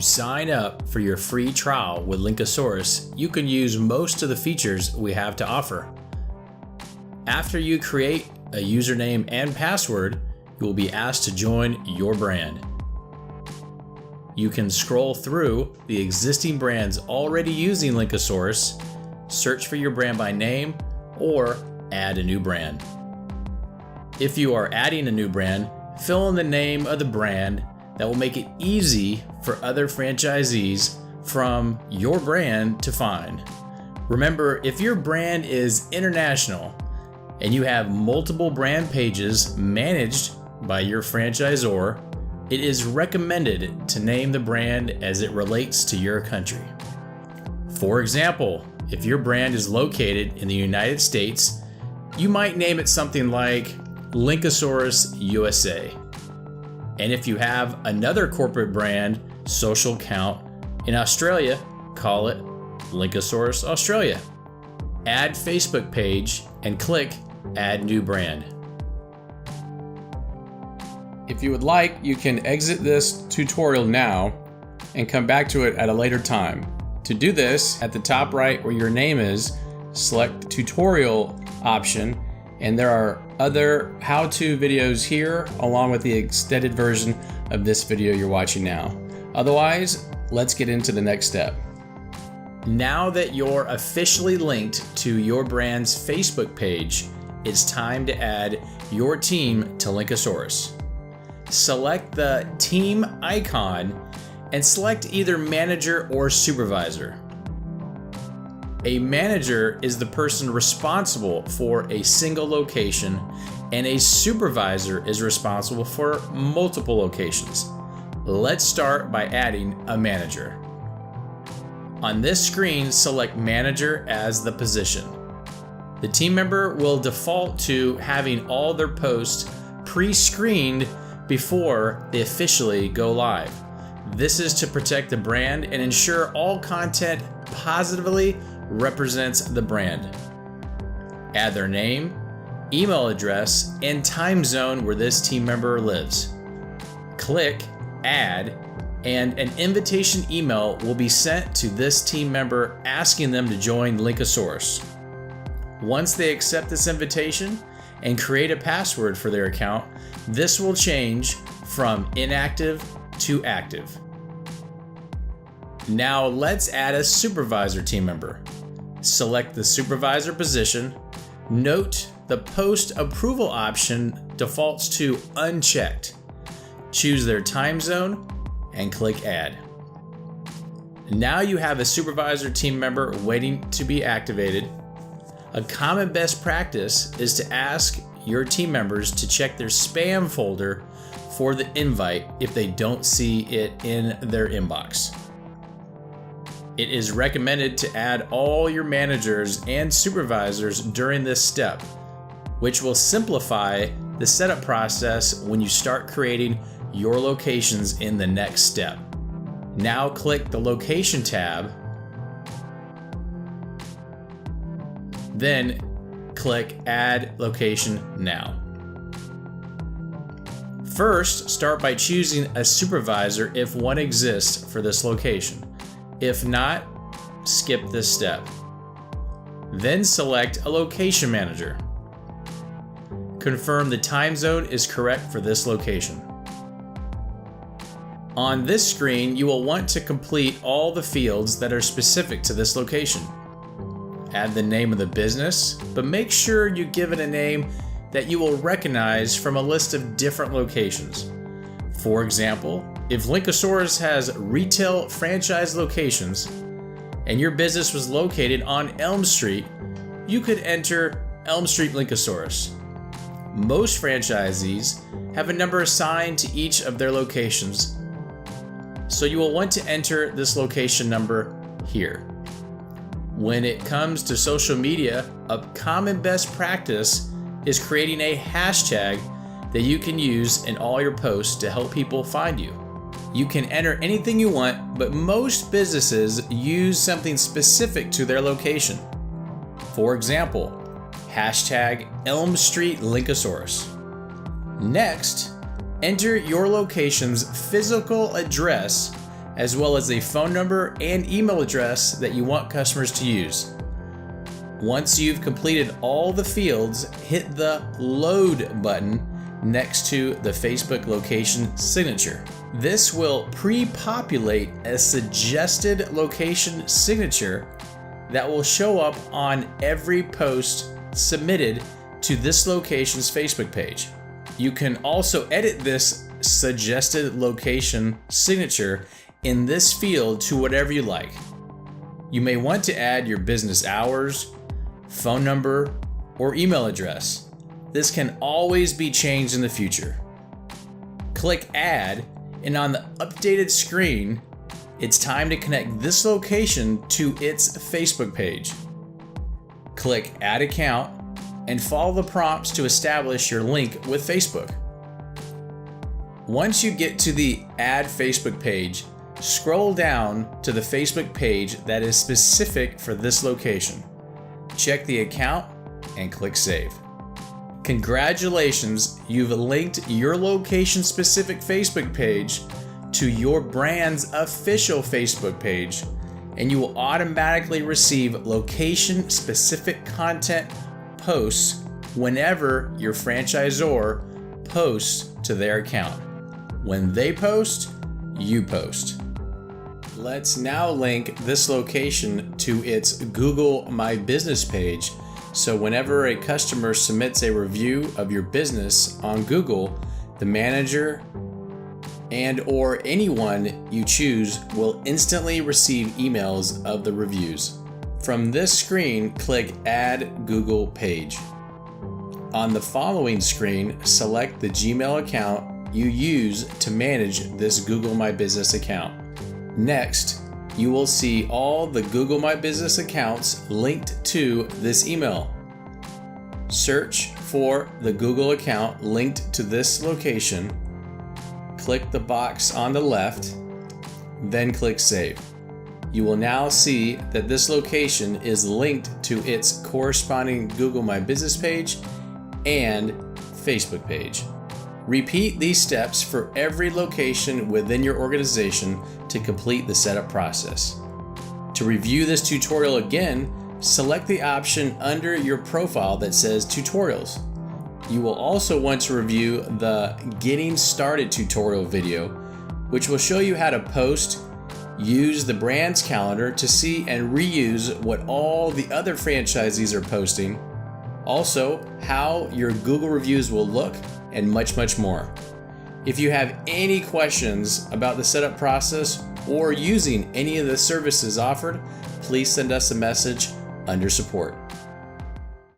sign up for your free trial with Linkasoarus, you can use most of the features we have to offer. After you create a username and password, you will be asked to join your brand. You can scroll through the existing brands already using Linkasoarus, search for your brand by name, or add a new brand. If you are adding a new brand, fill in the name of the brand. That will make it easy for other franchisees from your brand to find. Remember, if your brand is international and you have multiple brand pages managed by your franchisor, it is recommended to name the brand as it relates to your country. For example, if your brand is located in the United States, you might name it something like Linkasoarus USA. And if you have another corporate brand social account in Australia, call it Linkasoarus Australia. Add Facebook page and click Add New Brand. If you would like, you can exit this tutorial now and come back to it at a later time. To do this, at the top right where your name is, select the tutorial option, and there are other how-to videos here along with the extended version of this video you're watching now. Otherwise, let's get into the next step. Now that you're officially linked to your brand's Facebook page, it's time to add your team to Linkasoarus. Select the team icon and select either manager or supervisor. A manager is the person responsible for a single location, and a supervisor is responsible for multiple locations. Let's start by adding a manager. On this screen, select manager as the position. The team member will default to having all their posts pre-screened before they officially go live. This is to protect the brand and ensure all content positively represents the brand. Add their name, email address, and time zone where this team member lives. Click Add, and an invitation email will be sent to this team member asking them to join Linkasoarus. Once they accept this invitation and create a password for their account, this will change from inactive to active. Now let's add a supervisor team member. Select the supervisor position. Note the post approval option defaults to unchecked. Choose their time zone and click Add. Now you have a supervisor team member waiting to be activated. A common best practice is to ask your team members to check their spam folder for the invite if they don't see it in their inbox. It is recommended to add all your managers and supervisors during this step, which will simplify the setup process when you start creating your locations in the next step. Now click the Location tab, then click Add Location Now. First, start by choosing a supervisor if one exists for this location. If not, skip this step. Then select a location manager. Confirm the time zone is correct for this location. On this screen, you will want to complete all the fields that are specific to this location. Add the name of the business, but make sure you give it a name that you will recognize from a list of different locations. For example, if Linkasoarus has retail franchise locations and your business was located on Elm Street, you could enter Elm Street Linkasoarus. Most franchisees have a number assigned to each of their locations, so you will want to enter this location number here. When it comes to social media, a common best practice is creating a hashtag that you can use in all your posts to help people find you. You can enter anything you want, but most businesses use something specific to their location. For example, hashtag Elm Street Linkasoarus. Next, enter your location's physical address as well as a phone number and email address that you want customers to use. Once you've completed all the fields, hit the Load button next to the Facebook location signature. This will pre-populate a suggested location signature that will show up on every post submitted to this location's Facebook page. You can also edit this suggested location signature in this field to whatever you like. You may want to add your business hours, phone number, or email address. This can always be changed in the future. Click Add, and on the updated screen, it's time to connect this location to its Facebook page. Click Add Account and follow the prompts to establish your link with Facebook. Once you get to the Add Facebook page, scroll down to the Facebook page that is specific for this location. Check the account and click Save. Congratulations, you've linked your location-specific Facebook page to your brand's official Facebook page, and you will automatically receive location-specific content posts whenever your franchisor posts to their account. When they post, you post. Let's now link this location to its Google My Business page, so whenever a customer submits a review of your business on Google, the manager and/or anyone you choose will instantly receive emails of the reviews. From this screen, click Add Google Page. On the following screen, select the Gmail account you use to manage this Google My Business account. Next, you will see all the Google My Business accounts linked to this email. Search for the Google account linked to this location, click the box on the left, then click Save. You will now see that this location is linked to its corresponding Google My Business page and Facebook page. Repeat these steps for every location within your organization to complete the setup process. To review this tutorial again, select the option under your profile that says Tutorials. You will also want to review the Getting Started tutorial video, which will show you how to post, use the brand's calendar to see and reuse what all the other franchisees are posting, also how your Google reviews will look, and much, much more. If you have any questions about the setup process or using any of the services offered, please send us a message under support.